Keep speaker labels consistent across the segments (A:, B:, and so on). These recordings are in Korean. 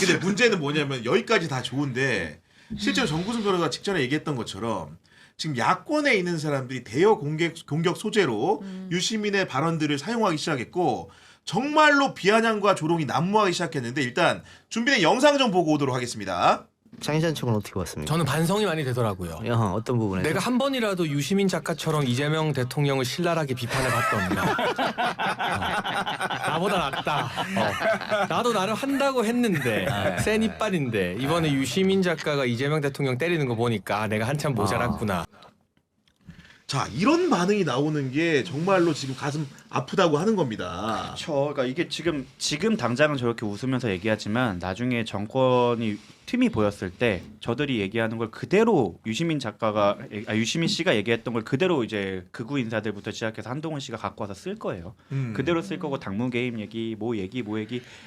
A: 근데 문제는 뭐냐면 여기까지 다 좋은데 실제로 정구승 변호사가 직전에 얘기했던 것처럼 지금 야권에 있는 사람들이 대여 공격 소재로 유시민의 발언들을 사용하기 시작했고 정말로 비아냥과 조롱이 난무하기 시작했는데 일단 준비된 영상 좀 보고 오도록 하겠습니다.
B: 장희찬 측은 어떻게 봤습니까?
C: 저는 반성이 많이 되더라고요.
B: 어떤 부분에서?
C: 내가 한 번이라도 유시민 작가처럼 이재명 대통령을 신랄하게 비판해 봤던가. 나보다 낫다. 나도 나름 한다고 했는데 센 이빨인데 이번에 유시민 작가가 이재명 대통령 때리는 거 보니까 내가 한참 모자랐구나.
A: 자, 이런 반응이 나오는 게 정말로 지금 가슴 아프다고 하는 겁니다.
D: 그렇죠. 그러니까 이게 지금 당장은 저렇게 웃으면서 얘기하지만 나중에 정권이 틈이 보였을 때 저들이 얘기하는 걸 그대로 유시민 씨가 얘기했던 걸 그대로 이제 극우 인사들부터 시작해서 한동훈 씨가 갖고 와서 쓸 거예요. 그대로 쓸 거고 당무 개입 얘기, 뭐 얘기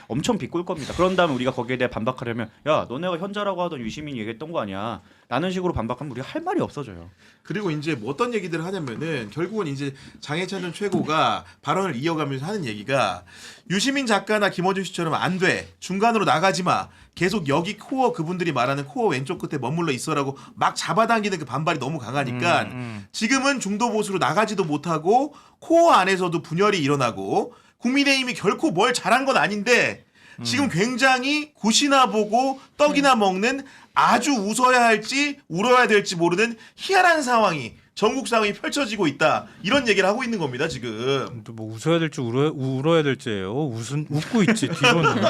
D: 엄청 비꿀 겁니다. 그런 다음에 우리가 거기에 대해 반박하려면 야, 너네가 현자라고 하던 유시민이 얘기했던 거 아니야. 라는 식으로 반박하면 우리가 할 말이 없어져요.
A: 그리고 이제 뭐 어떤 얘기들을 하냐면은 결국은 이제 장해찬 전 최고가 발언을 이어가면서 하는 얘기가 유시민 작가나 김어준 씨처럼 안 돼. 중간으로 나가지 마. 계속 여기 코어 그분들이 말하는 코어 왼쪽 끝에 머물러 있어라고 막 잡아당기는 그 반발이 너무 강하니까 지금은 중도 보수로 나가지도 못하고 코어 안에서도 분열이 일어나고 국민의힘이 결코 뭘 잘한 건 아닌데 지금 굉장히 굿이나 보고 떡이나 먹는 아주 웃어야 할지 울어야 될지 모르는 희한한 상황이 전국 상황이 펼쳐지고 있다. 이런 얘기를 하고 있는 겁니다, 지금.
E: 또 뭐 웃어야 될지 울어야 될지예요. 웃고 있지 뒤로는.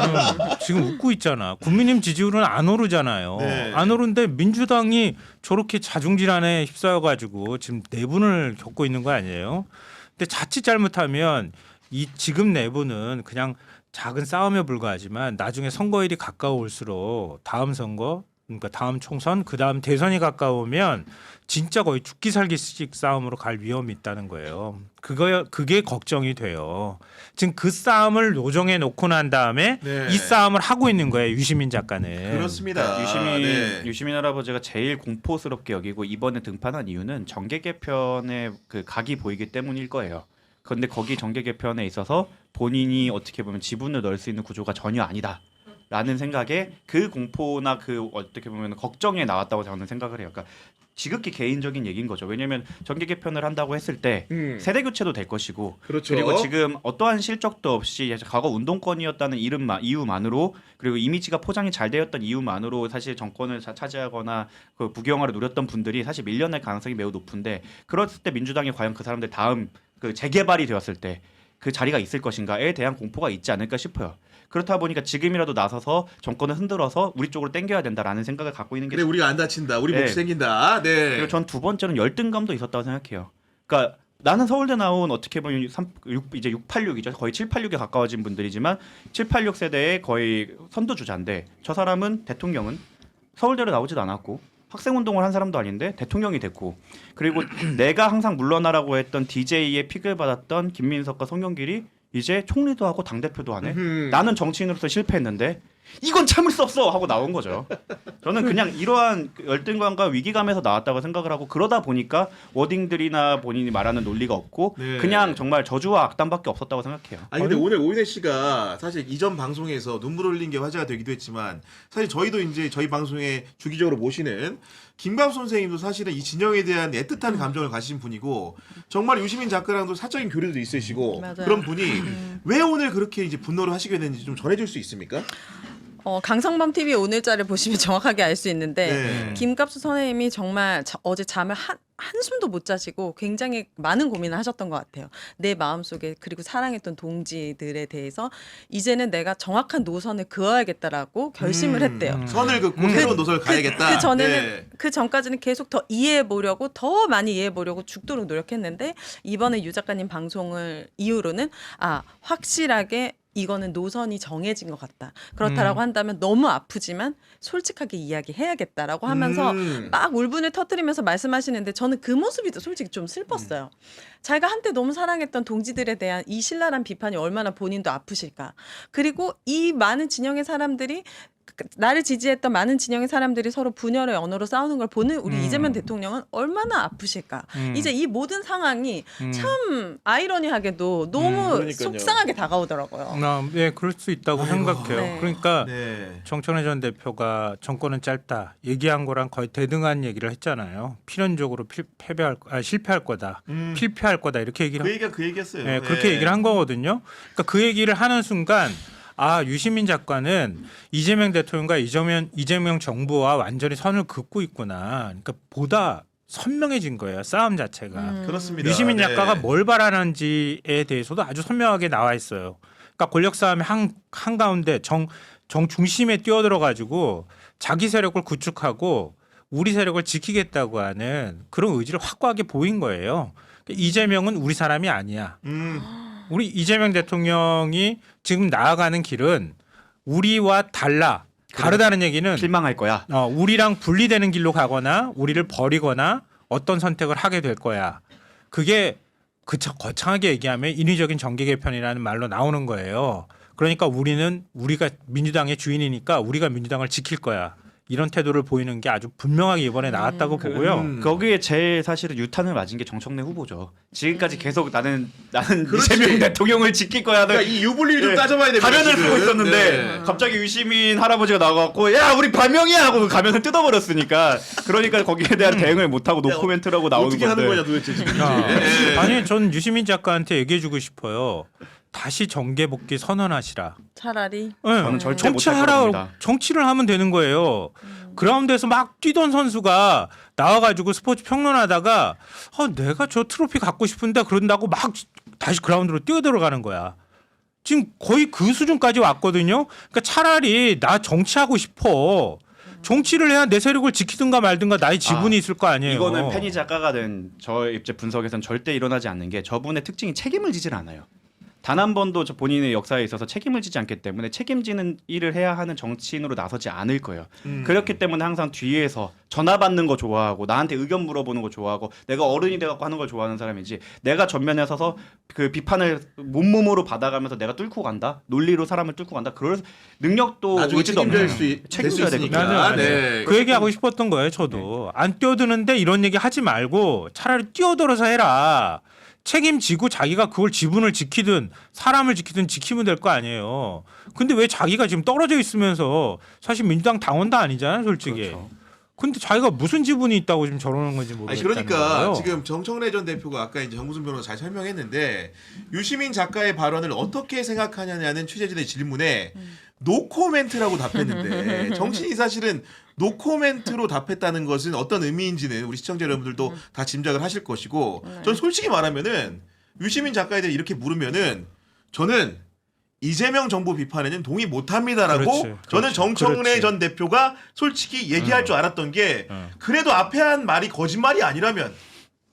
E: 지금 웃고 있잖아. 국민의힘 지지율은 안 오르잖아요.
A: 네.
E: 안 오르는데 민주당이 저렇게 자중질환에 휩싸여가지고 지금 내분을 겪고 있는 거 아니에요? 근데 자칫 잘못하면 이 지금 내분은 그냥 작은 싸움에 불과하지만 나중에 선거일이 가까울수록 다음 선거 그러니까 다음 총선 그다음 대선이 가까우면 진짜 거의 죽기 살기식 싸움으로 갈 위험이 있다는 거예요. 그게 걱정이 돼요. 지금 그 싸움을 노정해 놓고 난 다음에
A: 네.
E: 이 싸움을 하고 있는 거예요. 유시민 작가는.
A: 그렇습니다.
D: 유시민 할아버지가 제일 공포스럽게 여기고 이번에 등판한 이유는 정계 개편의 그 각이 보이기 때문일 거예요. 그런데 거기 정계 개편에 있어서 본인이 어떻게 보면 지분을 넣을 수 있는 구조가 전혀 아니다라는 생각에 그 공포나 그 어떻게 보면 걱정에 나왔다고 저는 생각을 해요. 그러니까 지극히 개인적인 얘기인 거죠. 왜냐하면 정계 개편을 한다고 했을 때 세대 교체도 될 것이고
A: 그렇죠.
D: 그리고 지금 어떠한 실적도 없이 과거 운동권이었다는 이유만으로 그리고 이미지가 포장이 잘 되었던 이유만으로 사실 정권을 차지하거나 그 부경화를 누렸던 분들이 사실 밀려날 가능성이 매우 높은데 그랬을 때 민주당이 과연 그 사람들 다음 그 재개발이 되었을 때 그 자리가 있을 것인가에 대한 공포가 있지 않을까 싶어요. 그렇다 보니까 지금이라도 나서서 정권을 흔들어서 우리 쪽으로 당겨야 된다라는 생각을 갖고 있는 게
A: 그래 우리가 안 다친다. 우리
D: 네.
A: 몫이 생긴다. 네.
D: 그리고 전 두 번째는 열등감도 있었다고 생각해요. 그러니까 나는 서울대 나온 어떻게 보면 이제 686이죠. 거의 786에 가까워진 분들이지만 786 세대의 거의 선두주자인데 저 사람은 대통령은 서울대를 나오지도 않았고 학생운동을 한 사람도 아닌데 대통령이 됐고 그리고 내가 항상 물러나라고 했던 DJ의 픽을 받았던 김민석과 송영길이 이제 총리도 하고 당대표도 하네. 나는 정치인으로서 실패했는데 이건 참을 수 없어 하고 나온 거죠. 저는 그냥 이러한 열등감과 위기감에서 나왔다고 생각을 하고 그러다 보니까 워딩들이나 본인이 말하는 논리가 없고
A: 네.
D: 그냥 정말 저주와 악담밖에 없었다고 생각해요.
A: 아니 근데 오늘 오인혜 씨가 사실 이전 방송에서 눈물 흘린 게 화제가 되기도 했지만 사실 저희도 이제 저희 방송에 주기적으로 모시는 김갑 선생님도 사실은 이 진영에 대한 애틋한 감정을 가지신 분이고 정말 유시민 작가랑도 사적인 교류도 있으시고
F: 맞아요.
A: 그런 분이 왜 오늘 그렇게 이제 분노를 하시게 됐는지 좀 전해줄 수 있습니까?
F: 강성범 TV 오늘자를 보시면 정확하게 알 수 있는데
A: 네.
F: 김갑수 선생님이 정말 어제 잠을 한숨도 못 자시고 굉장히 많은 고민을 하셨던 것 같아요. 내 마음속에 그리고 사랑했던 동지들에 대해서 이제는 내가 정확한 노선을 그어야겠다라고 결심을 했대요.
A: 선을 긋고 새로운 노선을 가야겠다.
F: 그 전에는
A: 네.
F: 그 전까지는 계속 더 이해해 보려고 더 많이 이해해 보려고 죽도록 노력했는데 이번에 유 작가님 방송을 이후로는 확실하게 이거는 노선이 정해진 것 같다. 그렇다라고 한다면 너무 아프지만 솔직하게 이야기해야겠다라고 하면서 막 울분을 터뜨리면서 말씀하시는데 저는 그 모습이 솔직히 좀 슬펐어요. 자기가 한때 너무 사랑했던 동지들에 대한 이 신랄한 비판이 얼마나 본인도 아프실까. 그리고 이 많은 진영의 사람들이 나를 지지했던 많은 진영의 사람들이 서로 분열의 언어로 싸우는 걸 보는 우리 이재명 대통령은 얼마나 아프실까. 이제 이 모든 상황이 참 아이러니하게도 너무
A: 그러니까요.
F: 속상하게 다가오더라고요.
E: 네, 그럴 수 있다고 생각해요.
F: 네.
E: 그러니까
A: 네.
E: 정청래 전 대표가 정권은 짧다 얘기한 거랑 거의 대등한 얘기를 했잖아요. 필연적으로 실패할 거다, 필패할 거다 이렇게 얘기를
A: 그 얘기했어요.
E: 네, 그렇게 얘기를 한 거거든요. 그러니까 그 얘기를 하는 순간 유시민 작가는 이재명 대통령과 이재명 정부와 완전히 선을 긋고 있구나. 그러니까 보다 선명해진 거예요. 싸움 자체가.
A: 그렇습니다.
E: 유시민
A: 네.
E: 작가가 뭘 바라는지에 대해서도 아주 선명하게 나와 있어요. 그러니까 권력 싸움의 한 가운데 정 중심에 뛰어들어 가지고 자기 세력을 구축하고 우리 세력을 지키겠다고 하는 그런 의지를 확고하게 보인 거예요. 그러니까 이재명은 우리 사람이 아니야. 우리 이재명 대통령이 지금 나아가는 길은 우리와 달라. 다르다는 얘기는
D: 실망할 거야.
E: 우리랑 분리되는 길로 가거나 우리를 버리거나 어떤 선택을 하게 될 거야. 그게 거창하게 얘기하면 인위적인 정계 개편이라는 말로 나오는 거예요. 그러니까 우리가 민주당의 주인이니까 우리가 민주당을 지킬 거야. 이런 태도를 보이는 게 아주 분명하게 이번에 나왔다고 보고요.
D: 거기에 제일 사실은 유탄을 맞은 게 정청래 후보죠. 지금까지 계속 나는
A: 그렇지.
D: 이재명 대통령을 지킬 거야.
A: 그러니까 이 유불리를 좀
D: 네.
A: 따져봐야 됩니다.
D: 가면을
A: 지금.
D: 쓰고 있었는데
A: 네.
D: 갑자기 유시민 할아버지가 나와갖고 야 우리 반명이야 하고 가면을 뜯어버렸으니까 그러니까 거기에 대한 대응을 못하고 노코멘트라고 나오는
A: 어떻게
D: 건데
A: 하는 거냐 도대체 지금.
E: 네. 아니 전 유시민 작가한테 얘기해주고 싶어요. 다시 정계 복귀 선언하시라.
F: 차라리
E: 네.
D: 저는 절대 못할 겁니다.
E: 정치를 하면 되는 거예요. 그라운드에서 막 뛰던 선수가 나와가지고 스포츠 평론하다가 내가 저 트로피 갖고 싶은데 그런다고 막 다시 그라운드로 뛰어들어가는 거야. 지금 거의 그 수준까지 왔거든요. 그러니까 차라리 나 정치하고 싶어. 정치를 해야 내 세력을 지키든가 말든가 나의 지분이 있을 거 아니에요.
D: 이거는 페니 작가가 된 저의 입장 분석에서는 절대 일어나지 않는 게 저분의 특징이 책임을 지질 않아요. 단 한 번도 저 본인의 역사에 있어서 책임을 지지 않기 때문에 책임지는 일을 해야 하는 정치인으로 나서지 않을 거예요. 그렇기 때문에 항상 뒤에서 전화 받는 거 좋아하고 나한테 의견 물어보는 거 좋아하고 내가 어른이 돼갖고 하는 걸 좋아하는 사람이지 내가 전면에 서서 그 비판을 몸으로 받아가면서 내가 뚫고 간다 논리로 사람을 뚫고 간다 그럴 능력도
A: 나중에
D: 의지도
A: 책임질
D: 없는
A: 수
D: 책임져야 되니까.
E: 맞아요.
A: 네.
E: 그 얘기하고 싶었던 거예요. 저도 안 뛰어드는데 이런 얘기 하지 말고 차라리 뛰어들어서 해라. 책임지고 자기가 그걸 지분을 지키든 사람을 지키든 지키면 될 거 아니에요. 근데 왜 자기가 지금 떨어져 있으면서 사실 민주당 당원도 아니잖아요, 솔직히.
D: 그렇죠.
E: 근데 자기가 무슨 지분이 있다고 지금 저러는 건지 모르겠다는
A: 그러니까
E: 거예요.
A: 지금 정청래 전 대표가 아까 이제 정구순 변호사 잘 설명했는데 유시민 작가의 발언을 어떻게 생각하냐는 취재진의 질문에 노코멘트라고 답했는데 정신이 사실은 노코멘트로 답했다는 것은 어떤 의미인지는 우리 시청자 여러분들도 다 짐작을 하실 것이고 전 솔직히 말하면은 유시민 작가에 대해 이렇게 물으면은 저는 이재명 정부 비판에는 동의 못합니다라고
E: 그렇지,
A: 저는 정청래
E: 그렇지.
A: 전 대표가 솔직히 얘기할 줄 알았던 게 그래도 앞에 한 말이 거짓말이 아니라면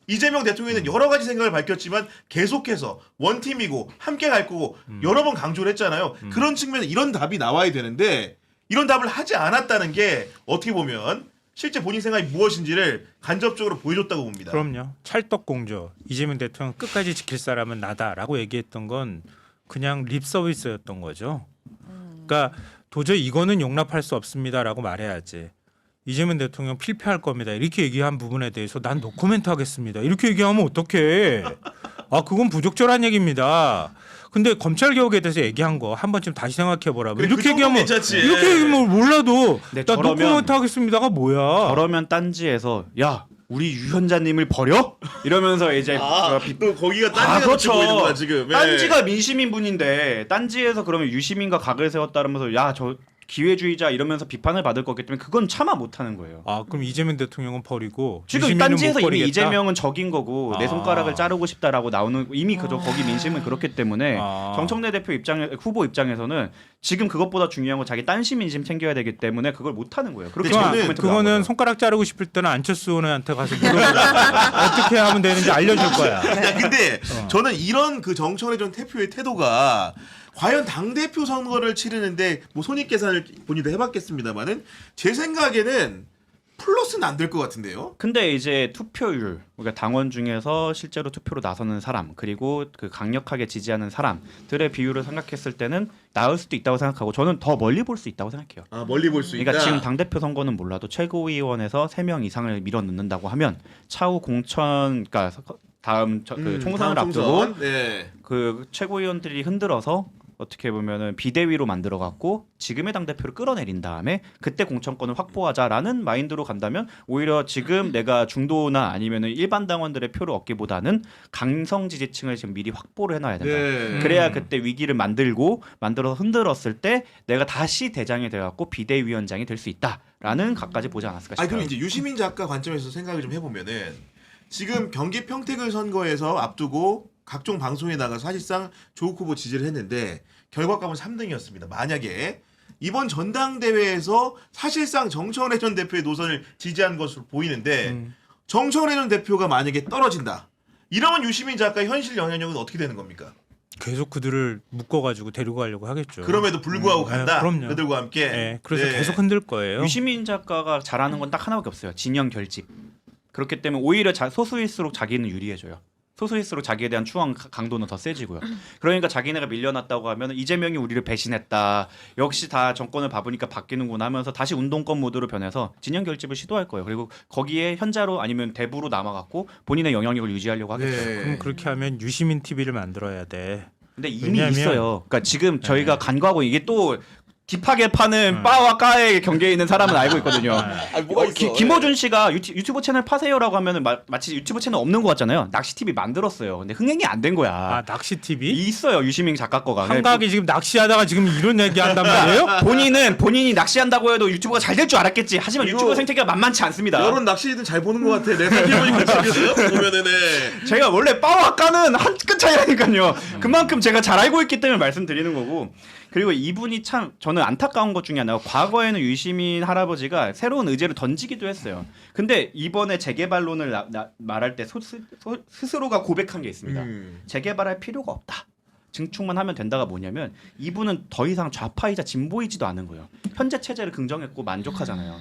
A: 이재명 대통령은 여러 가지 생각을 밝혔지만 계속해서 원팀이고 함께 갈 거고 여러 번 강조를 했잖아요. 그런 측면에 이런 답이 나와야 되는데 이런 답을 하지 않았다는 게 어떻게 보면 실제 본인 생각이 무엇인지를 간접적으로 보여줬다고 봅니다.
E: 그럼요. 찰떡공조. 이재명 대통령 끝까지 지킬 사람은 나다라고 얘기했던 건 그냥 립 서비스였던 거죠. 그러니까 도저히 이거는 용납할 수 없습니다라고 말해야지. 이재명 대통령 필패할 겁니다. 이렇게 얘기한 부분에 대해서 난 노코멘트 하겠습니다. 이렇게 얘기하면 어떡해. 그건 부적절한 얘기입니다. 근데 검찰 개혁에 대해서 얘기한 거 한 번쯤 다시 생각해 보라고.
A: 그래,
E: 이렇게
A: 그 정도는
E: 얘기하면
A: 괜찮지.
E: 이렇게 얘기하면 몰라도
D: 네,
E: 나
D: 저러면-
E: 노코멘트 하겠습니다가 뭐야.
D: 저러면 딴지에서 야 우리 유현자님을 버려? 이러면서 이제
A: 또 거기가 딴지가
D: 그렇죠.
A: 보이는 거야 지금. 예.
D: 딴지가 민심인 분인데 딴지에서 그러면 유시민과 각을 세웠다면서 야 저 기회주의자 이러면서 비판을 받을 거기 때문에 그건 참아 못하는 거예요.
E: 그럼 이재명 대통령은 버리고
D: 지금
E: 유시민은
D: 딴지에서
E: 못
D: 이미
E: 버리겠다?
D: 이재명은 적인 거고 내 손가락을 자르고 싶다라고 나오는 이미 그저 거기 민심은 그렇기 때문에 정청래 대표 후보 입장에서는 지금 그것보다 중요한 건 자기 딴시 민심 챙겨야 되기 때문에 그걸 못 하는 거예요. 그렇게
E: 그거는 손가락 자르고 싶을 때는 안철수 의원한테 가서 물어보라. 어떻게 하면 되는지 알려줄 거야.
A: 야, 근데 저는 이런 그 정청래 전 대표의 태도가 과연 당대표 선거를 치르는데 뭐 손익 계산을 본인도 해봤겠습니다만은 제 생각에는 플러스는 안 될 것 같은데요.
D: 근데 이제 투표율, 그러니까 당원 중에서 실제로 투표로 나서는 사람, 그리고 그 강력하게 지지하는 사람들의 비율을 생각했을 때는 나을 수도 있다고 생각하고 저는 더 멀리 볼 수 있다고 생각해요.
A: 아, 멀리 볼 수 있다.
D: 그러니까 지금 당대표 선거는 몰라도 최고위원에서 3명 이상을 밀어넣는다고 하면 차후 공천, 그러니까 다음 그 총선을
A: 다음
D: 앞두고
A: 총선. 네.
D: 그 최고위원들이 흔들어서 어떻게 보면은 비대위로 만들어 갖고 지금의 당 대표를 끌어내린 다음에 그때 공천권을 확보하자라는 마인드로 간다면 오히려 지금 내가 중도나 아니면은 일반 당원들의 표를 얻기보다는 강성 지지층을 지금 미리 확보를 해놔야 된다.
A: 네.
D: 그래야 그때 위기를 만들어서 흔들었을 때 내가 다시 대장이 돼갖고 비대위원장이 될 수 있다라는 각까지 보지 않았을까 싶어요.
A: 아니 그럼 이제 유시민 작가 관점에서 생각을 좀 해보면은 지금 경기 평택을 선거에서 앞두고 각종 방송에 나가 사실상 조국 후보 지지를 했는데 결과값은 3등이었습니다. 만약에 이번 전당대회에서 사실상 정청래 전 대표의 노선을 지지한 것으로 보이는데 정청래 전 대표가 만약에 떨어진다. 이러면 유시민 작가의 현실 영향력은 어떻게 되는 겁니까?
E: 계속 그들을 묶어가지고 데리고 가려고 하겠죠.
A: 그럼에도 불구하고 간다.
E: 네, 그럼요.
A: 그들과 함께.
E: 네, 그래서
A: 네.
E: 계속 흔들 거예요.
D: 유시민 작가가 잘하는 건 딱 하나밖에 없어요. 진영 결집. 그렇기 때문에 오히려 소수일수록 자기는 유리해져요. 소수일수록 자기에 대한 추앙 강도는 더 세지고요. 그러니까 자기네가 밀려났다고 하면 이재명이 우리를 배신했다. 역시 다 정권을 봐보니까 바뀌는구나 하면서 다시 운동권 모드로 변해서 진영 결집을 시도할 거예요. 그리고 거기에 현자로 아니면 대부로 남아갖고 본인의 영향력을 유지하려고 하겠죠.
A: 네.
E: 그럼 그렇게 하면 유시민 TV를 만들어야 돼.
D: 근데 이미
E: 왜냐하면-
D: 있어요. 그러니까 지금 저희가 간과하고 이게 또 딥하게 파는 빠와 까의 경계에 있는 사람은 알고 있거든요.
A: 아니, 뭐가 있어?
D: 김어준 씨가 유튜브 채널 파세요라고 하면은 마치 유튜브 채널 없는 것 같잖아요. 낚시 TV 만들었어요. 근데 흥행이 안 된 거야.
E: 아 낚시 TV?
D: 있어요 유시민 작가 거가.
E: 한각이 지금 낚시하다가 지금 이런 얘기 한단 말이에요?
D: 본인이 낚시한다고 해도 유튜브가 잘 될 줄 알았겠지. 하지만
A: 이거
D: 유튜브 생태계가 만만치 않습니다.
A: 여론 낚시든 잘 보는 것 같아. 내가 생각해보니까 지금 보면은 네.
D: 제가 원래 빠와 까는 한 끗 차이라니까요. 그만큼 제가 잘 알고 있기 때문에 말씀드리는 거고. 그리고 이분이 참 저는 안타까운 것 중에 하나가 과거에는 유시민 할아버지가 새로운 의제를 던지기도 했어요. 근데 이번에 재개발론을 말할 때 스스로가 고백한 게 있습니다. 재개발할 필요가 없다. 증축만 하면 된다가 뭐냐면 이분은 더 이상 좌파이자 진보이지도 않은 거예요. 현재 체제를 긍정했고 만족하잖아요.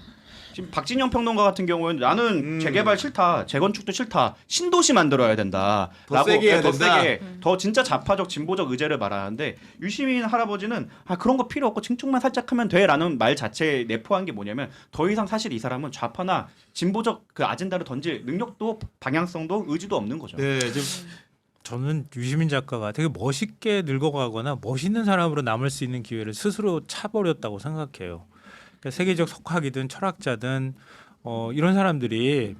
D: 지금 박진영 평론가 같은 경우는 나는 재개발 싫다, 재건축도 싫다, 신도시 만들어야 된다.
A: 더 세게 해야 된다.
D: 더 진짜 좌파적 진보적 의제를 말하는데 유시민 할아버지는 그런 거 필요 없고 증축만 살짝 하면 돼라는 말 자체에 내포한 게 뭐냐면 더 이상 사실 이 사람은 좌파나 진보적 그 아젠다를 던질 능력도 방향성도 의지도 없는 거죠.
A: 네, 지금
E: 저는 유시민 작가가 되게 멋있게 늙어가거나 멋있는 사람으로 남을 수 있는 기회를 스스로 차버렸다고 생각해요. 그러니까 세계적 석학이든 철학자든 이런 사람들이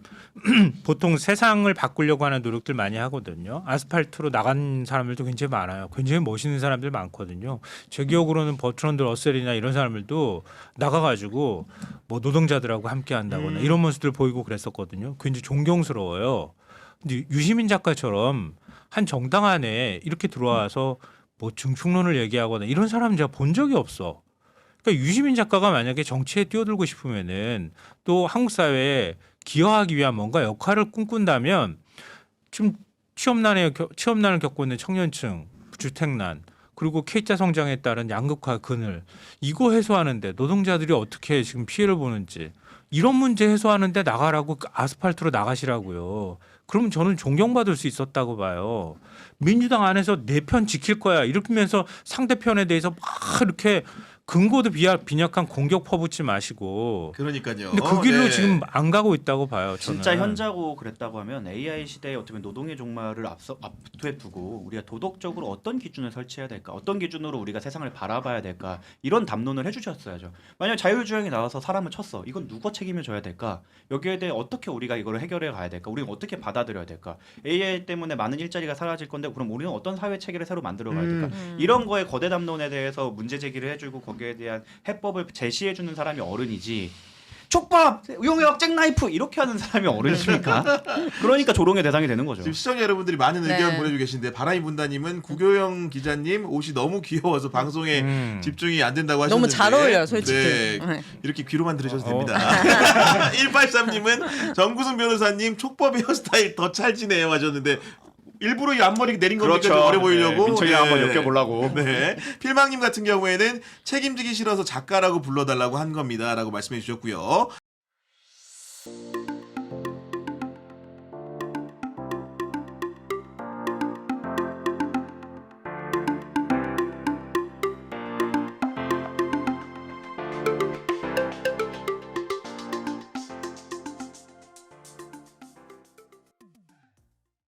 E: 보통 세상을 바꾸려고 하는 노력들 많이 하거든요. 아스팔트로 나간 사람들도 굉장히 많아요. 굉장히 멋있는 사람들 많거든요. 제 기억으로는 버트런드 러셀이나 이런 사람들도 나가가지고 뭐 노동자들하고 함께 한다거나 이런 모습들 보이고 그랬었거든요. 굉장히 존경스러워요. 근데 유시민 작가처럼 한 정당 안에 이렇게 들어와서 뭐 증축론을 얘기하거나 이런 사람은 제가 본 적이 없어. 그러니까 유시민 작가가 만약에 정치에 뛰어들고 싶으면은 또 한국 사회에 기여하기 위한 뭔가 역할을 꿈꾼다면 지금 취업난을 겪고 있는 청년층, 주택난, 그리고 K자 성장에 따른 양극화 그늘 이거 해소하는데 노동자들이 어떻게 지금 피해를 보는지 이런 문제 해소하는데 나가라고 아스팔트로 나가시라고요. 그러면 저는 존경받을 수 있었다고 봐요. 민주당 안에서 내 편 지킬 거야 이러면서 상대편에 대해서 막 이렇게 근거도 빈약한 공격 퍼붓지 마시고.
A: 그러니까요.
E: 근데 그 길로
A: 네.
E: 지금 안 가고 있다고 봐요. 저는.
D: 진짜 현자고 그랬다고 하면 AI 시대에 어떻게 보면 노동의 종말을 앞에 두고 우리가 도덕적으로 어떤 기준을 설치해야 될까, 어떤 기준으로 우리가 세상을 바라봐야 될까 이런 담론을 해주셨어야죠. 만약 자유주행이 나와서 사람을 쳤어, 이건 누가 책임을 져야 될까? 여기에 대해 어떻게 우리가 이걸 해결해 가야 될까? 우리가 어떻게 받아들여야 될까? AI 때문에 많은 일자리가 사라질 건데 그럼 우리는 어떤 사회 체계를 새로 만들어 가야 될까? 이런 거에 거대 담론에 대해서 문제 제기를 해주고 거기에 대한 해법을 제시해주는 사람이 어른이지. 촉밥, 용역, 잭나이프 이렇게 하는 사람이 어른이십니까? 그러니까 조롱의 대상이 되는 거죠.
A: 지금 시청자 여러분들이 많은
F: 네.
A: 의견 보내주고 계신데 바람이 분다님은 구교영 기자님 옷이 너무 귀여워서 방송에 집중이 안 된다고 하셨는데
F: 너무 잘 어울려요, 솔직히.
A: 네,
F: 네.
A: 이렇게 귀로만 들으셔도 됩니다. 183님은 정구승 변호사님 촉법의 헤어스타일 더 찰지네요 하셨는데 일부러 이 앞머리 내린 겁니까? 좀 어려 보이려고.
D: 민철이랑 한번 엮여보려고.
A: 네. 필망님 같은 경우에는 책임지기 싫어서 작가라고 불러달라고 한 겁니다라고 말씀해 주셨고요.